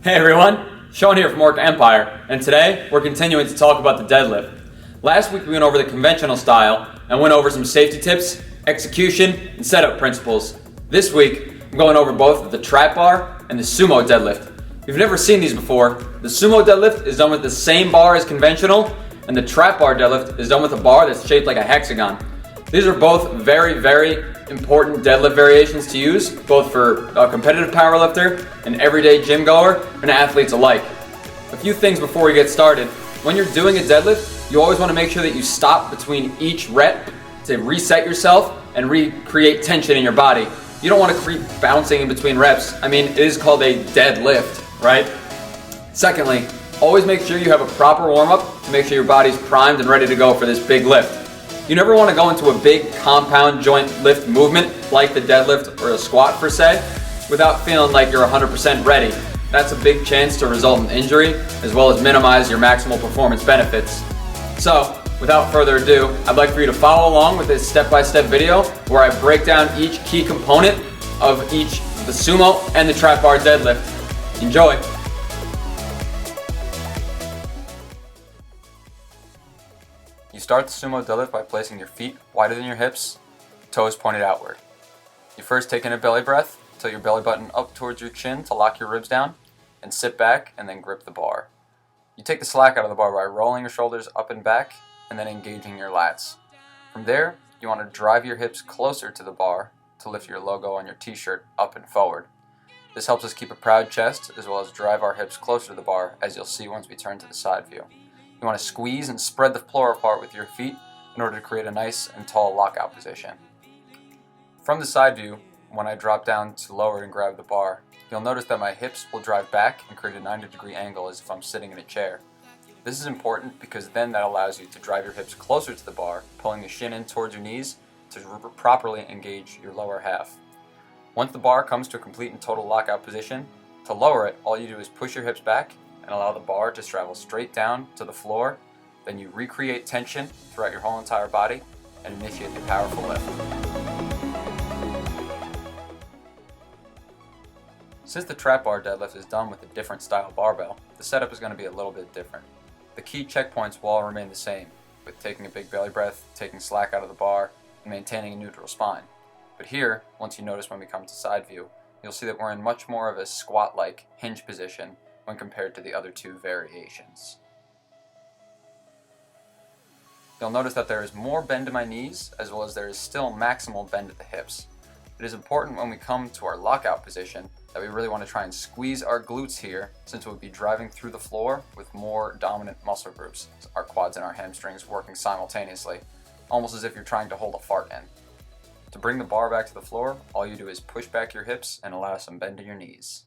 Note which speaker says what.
Speaker 1: Hey everyone, Sean here from Orc Empire, and today we're continuing to talk about the deadlift. Last week we went over the conventional style and went over some safety tips, execution, and setup principles. This week I'm going over both the trap bar and the sumo deadlift. If you've never seen these before, the sumo deadlift is done with the same bar as conventional, and the trap bar deadlift is done with a bar that's shaped like a hexagon. These are both very, very important deadlift variations to use, both for a competitive powerlifter, an everyday gym goer, and athletes alike. A few things before we get started. When you're doing a deadlift, you always want to make sure that you stop between each rep to reset yourself and recreate tension in your body. You don't want to keep bouncing in between reps. I mean, it is called a deadlift, right? Secondly, always make sure you have a proper warm-up to make sure your body's primed and ready to go for this big lift. You never want to go into a big compound joint lift movement like the deadlift or a squat per se without feeling like you're 100% ready. That's a big chance to result in injury as well as minimize your maximal performance benefits. So, without further ado, I'd like for you to follow along with this step-by-step video where I break down each key component of the sumo and the trap bar deadlift. Enjoy! You start the sumo deadlift by placing your feet wider than your hips, toes pointed outward. You first take in a belly breath, tilt your belly button up towards your chin to lock your ribs down, and sit back and then grip the bar. You take the slack out of the bar by rolling your shoulders up and back and then engaging your lats. From there, you want to drive your hips closer to the bar to lift your logo on your t-shirt up and forward. This helps us keep a proud chest as well as drive our hips closer to the bar, as you'll see once we turn to the side view. You want to squeeze and spread the floor apart with your feet in order to create a nice and tall lockout position. From the side view, when I drop down to lower and grab the bar, you'll notice that my hips will drive back and create a 90-degree angle as if I'm sitting in a chair. This is important because then that allows you to drive your hips closer to the bar, pulling the shin in towards your knees to properly engage your lower half. Once the bar comes to a complete and total lockout position, to lower it, all you do is push your hips back and allow the bar to travel straight down to the floor. Then you recreate tension throughout your whole entire body and initiate the powerful lift. Since the trap bar deadlift is done with a different style barbell, the setup is going to be a little bit different. The key checkpoints will all remain the same, with taking a big belly breath, taking slack out of the bar, and maintaining a neutral spine. But here, once you notice when we come to side view, you'll see that we're in much more of a squat-like hinge position when compared to the other two variations. You'll notice that there is more bend in my knees, as well as there is still maximal bend at the hips. It is important when we come to our lockout position that we really want to try and squeeze our glutes here, since we'll be driving through the floor with more dominant muscle groups, our quads and our hamstrings working simultaneously, almost as if you're trying to hold a fart in. To bring the bar back to the floor, all you do is push back your hips and allow some bend in your knees.